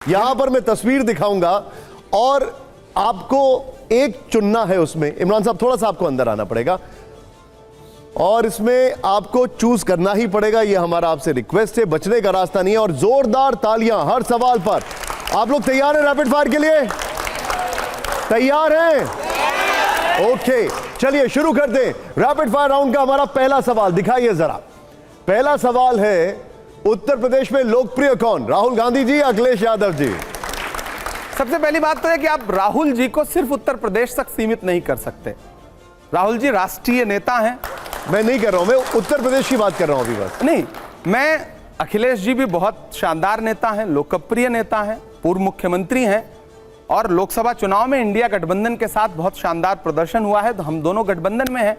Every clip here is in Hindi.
यहां पर मैं तस्वीर दिखाऊंगा और आपको एक चुनना है उसमें। इमरान साहब थोड़ा सा आपको अंदर आना पड़ेगा और इसमें आपको चूज करना ही पड़ेगा। यह हमारा आपसे रिक्वेस्ट है, बचने का रास्ता नहीं है। और जोरदार तालियां हर सवाल पर। आप लोग तैयार हैं रैपिड फायर के लिए? तैयार हैं? ओके, चलिए शुरू करते हैं रैपिड फायर राउंड का। हमारा पहला सवाल दिखाइए जरा। पहला सवाल है, उत्तर प्रदेश में लोकप्रिय कौन? राहुल गांधी जी, अखिलेश यादव जी? सबसे पहली बात तो है कि आप राहुल जी को सिर्फ उत्तर प्रदेश तक सीमित नहीं कर सकते। राहुल जी राष्ट्रीय नेता हैं। मैं नहीं कर रहा हूं, मैं उत्तर प्रदेश की बात कर रहा हूं अभी बस। नहीं, मैं अखिलेश जी भी बहुत शानदार नेता हैं, लोकप्रिय नेता हैं, पूर्व मुख्यमंत्री हैं और लोकसभा चुनाव में इंडिया गठबंधन के साथ बहुत शानदार प्रदर्शन हुआ है, तो हम दोनों गठबंधन में हैं।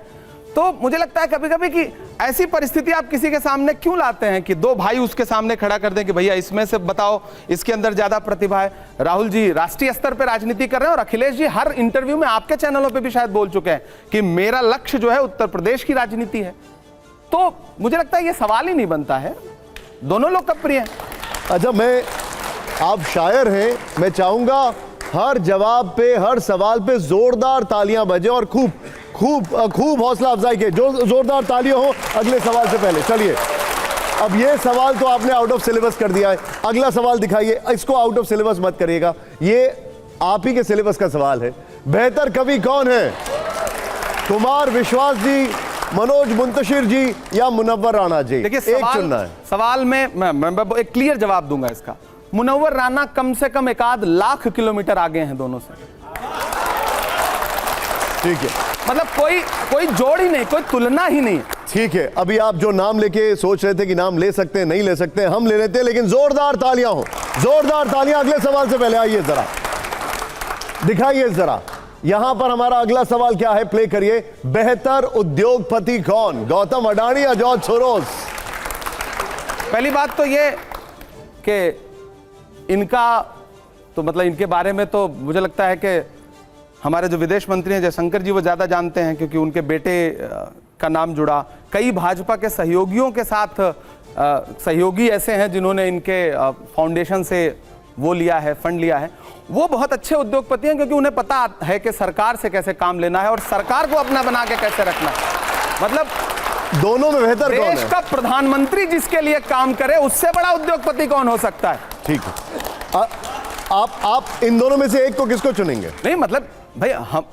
तो मुझे लगता है कभी कभी कि ऐसी परिस्थिति आप किसी के सामने क्यों लाते हैं कि दो भाई उसके सामने खड़ा कर दें कि भैया इसमें से बताओ इसके अंदर ज्यादा प्रतिभा है। राहुल जी राष्ट्रीय स्तर पर राजनीति कर रहे हैं और अखिलेश जी हर इंटरव्यू में आपके चैनलों पे भी शायद बोल चुके हैं कि मेरा लक्ष्य जो है उत्तर प्रदेश की राजनीति है। तो मुझे लगता है ये सवाल ही नहीं बनता है, दोनों लोकप्रिय हैं। अच्छा, आप शायर हैं, मैं चाहूंगा हर जवाब पे, हर सवाल पे जोरदार तालियां बजे और खूब खूब खूब हौसला अफजाई के जो जोरदार तालियां हो अगले सवाल से पहले। चलिए, अब ये सवाल तो आपने आउट ऑफ सिलेबस कर दिया है। अगला सवाल दिखाइए। इसको आउट ऑफ सिलेबस मत करिएगा, ये आप ही के सिलेबस का सवाल है। बेहतर कवि कौन है? कुमार विश्वास जी, मनोज मुंतशिर जी या मुनव्वर राणा जी? देखिए, एक चुनना है। सवाल में मैं एक क्लियर जवाब दूंगा इसका। मुनव्वर राणा कम से कम 1 लाख किलोमीटर आगे हैं दोनों से। ठीक है, मतलब कोई जोड़ ही नहीं, कोई तुलना ही नहीं। ठीक है, अभी आप जो नाम लेके सोच रहे थे कि नाम ले सकते हैं नहीं ले सकते, हम ले लेते हैं, लेकिन जोरदार तालियां हो, जोरदार तालियां। अगले सवाल से पहले आइए जरा, दिखाइए जरा। यहां पर हमारा अगला सवाल क्या है, प्ले करिए। बेहतर उद्योगपति कौन? गौतम अडानी या जॉर्ज सोरोस? पहली बात तो ये कि इनका तो मतलब इनके बारे में तो मुझे लगता है कि हमारे जो विदेश मंत्री हैं जयशंकर जी वो ज़्यादा जानते हैं, क्योंकि उनके बेटे का नाम जुड़ा। कई भाजपा के सहयोगियों के साथ सहयोगी ऐसे हैं जिन्होंने इनके फाउंडेशन से वो लिया है, फंड लिया है। वो बहुत अच्छे उद्योगपति हैं क्योंकि उन्हें पता है कि सरकार से कैसे काम लेना है और सरकार को अपना बना के कैसे रखना है। मतलब दोनों में बेहतर कौन है? देश का प्रधानमंत्री जिसके लिए काम करे उससे बड़ा उद्योगपति कौन हो सकता है? ठीक है, आप इन दोनों में से एक को किसको चुनेंगे? नहीं मतलब भाई, हम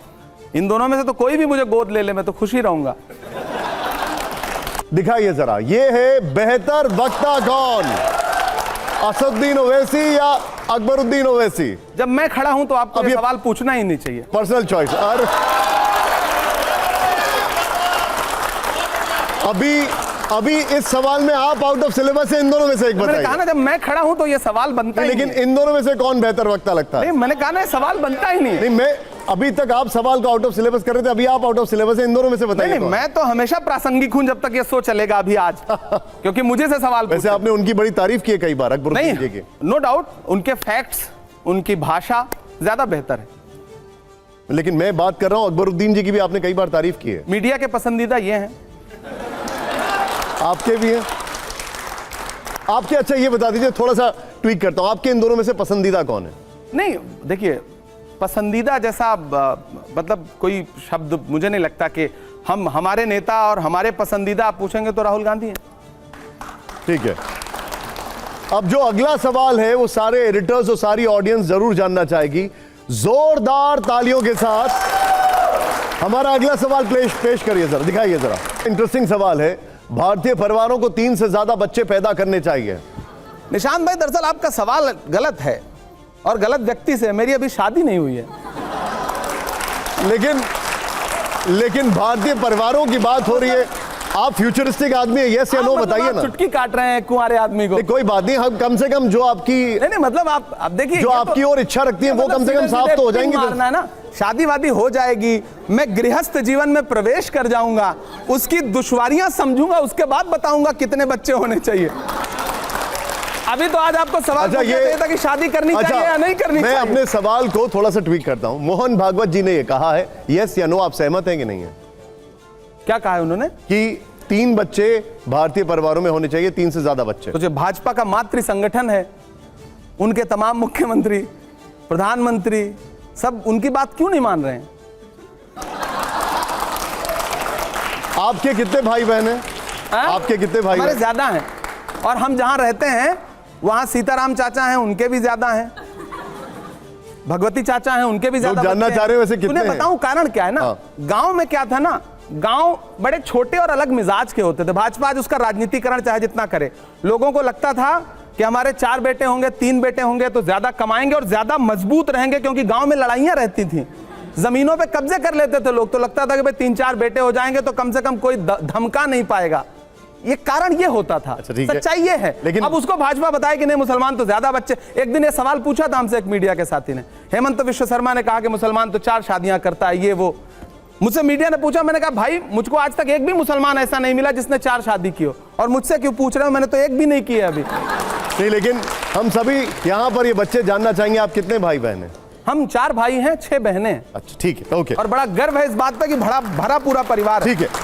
इन दोनों में से तो कोई भी मुझे गोद ले ले मैं तो खुशी रहूंगा। दिखाइए जरा, ये है बेहतर वक्ता कौन? असदुद्दीन ओवैसी या अकबरुद्दीन ओवैसी? जब मैं खड़ा हूं तो आपको ये सवाल पूछना ही नहीं चाहिए। Personal choice. और अभी इस सवाल में आप आउट ऑफ सिलेबस है, इन दोनों में से एक बताइए। मैंने कहा ना, जब मैं खड़ा हूं तो ये सवाल बनता ही नहीं। लेकिन इन दोनों में से कौन बेहतर वक्ता लगता है? नहीं, मैंने कहा ना सवाल बनता ही नहीं। नहीं, मैं अभी तक आप सवाल को आउट ऑफ सिलेबस कर रहे थे, अभी आप आउट ऑफ सिलेबस है, इन दोनों में से बताइए। नहीं, मैं तो हमेशा प्रासंगिक हूं जब तक ये शो चलेगा अभी आज क्योंकि मुझे से सवाल वैसे आपने उनकी बड़ी तारीफ की है कई बार, अकबरुद्दीन जी की। नो डाउट, उनके फैक्ट्स, उनकी भाषा ज्यादा बेहतर है। लेकिन मैं बात कर रहा हूं अकबरुद्दीन जी की भी आपने कई बार तारीफ की है। मीडिया के पसंदीदा ये हैं, आपके भी हैं आपके। अच्छा, ये बता दीजिए, थोड़ा सा ट्वीक करता हूं, आपके इन दोनों में से पसंदीदा कौन है? नहीं देखिए, पसंदीदा जैसा मतलब कोई शब्द मुझे नहीं लगता कि हमारे नेता और हमारे पसंदीदा आप पूछेंगे तो राहुल गांधी हैं। ठीक है, अब जो अगला सवाल है वो सारे एडिटर्स और सारी ऑडियंस जरूर जानना चाहेगी। जोरदार तालियों के साथ हमारा अगला सवाल पेश करिए जरा, दिखाइए जरा। इंटरेस्टिंग सवाल है, भारतीय परिवारों को 3 से ज्यादा बच्चे पैदा करने चाहिए? निशांत भाई, दरअसल आपका सवाल गलत है और गलत व्यक्ति से। मेरी अभी शादी नहीं हुई है। लेकिन भारतीय परिवारों की बात हो रही है। आप फ्यूचरिस्टिक आदमी है, यस या नो बताइए ना। चुटकी काट रहे हैं कुंवारे आदमी को। कोई बात नहीं, हम कम से कम जो आपकी नहीं मतलब आप देखिए, जो आपकी और इच्छा रखती है वो कम से कम साफ तो हो जाएंगी। मारना है ना, शादी वादी हो जाएगी, मैं गृहस्थ जीवन में प्रवेश कर जाऊंगा, उसकी दुश्वारियां समझूंगा, उसके बाद बताऊंगा कितने बच्चे होने चाहिए। अभी तो आज आपको सवाल ये था कि शादी करनी चाहिए या नहीं करनी चाहिए। मैं अपने सवाल को थोड़ा सा ट्वीक करता हूं। मोहन भागवत जी ने ये कहा है, यस या नो, आप सहमत हैं कि नहीं है? क्या कहा है उन्होंने? कि 3 बच्चे भारतीय परिवारों में होने चाहिए, 3 से ज्यादा बच्चे। तो जो भाजपा का मातृ संगठन है उनके तमाम मुख्यमंत्री, प्रधानमंत्री सब उनकी बात क्यों नहीं मान रहे हैं? आपके कितने भाई बहन हैं? आपके कितने भाई हमारे बहन? ज्यादा हैं, और हम जहां रहते हैं वहां सीताराम चाचा हैं, उनके भी ज्यादा हैं, भगवती चाचा हैं, उनके भी ज्यादा जानना बच्चे चाह रहे हो वैसे कितने उन्हें हैं? बताऊं कारण क्या है ना। हाँ। गांव में क्या था ना, गांव बड़े छोटे और अलग मिजाज के होते थे। भाजपा आज उसका राजनीतिकरण चाहे जितना करे, लोगों को लगता था कि हमारे 4 बेटे होंगे, 3 बेटे होंगे तो ज्यादा कमाएंगे और ज्यादा मजबूत रहेंगे, क्योंकि गांव में लड़ाइयां रहती थी, जमीनों पे कब्जे कर लेते थे लोग, तो लगता था कि भाई 3-4 बेटे हो जाएंगे तो कम से कम कोई धमका नहीं पाएगा। ये कारण ये होता था। अच्छा, ठीक है। सच्चाई ये है। लेकिन अब उसको भाजपा बताए कि नहीं मुसलमान तो ज्यादा बच्चे। एक दिन ये सवाल पूछा था हमसे एक मीडिया के साथी ने, हेमंत विश्व शर्मा ने कहा कि मुसलमान तो 4 शादियां करता है, ये वो। मुझसे मीडिया ने पूछा, मैंने कहा भाई मुझको आज तक एक भी मुसलमान ऐसा नहीं मिला जिसने 4 शादी की हो, और मुझसे क्यों पूछ रहे हो, मैंने तो एक भी नहीं की है अभी। नहीं, लेकिन हम सभी यहाँ पर ये बच्चे जानना चाहेंगे आप कितने भाई बहन हैं? हम 4 भाई हैं, 6 बहनें हैं। अच्छा, ठीक है, ओके, और बड़ा गर्व है इस बात पे कि भरा पूरा परिवार है। ठीक है।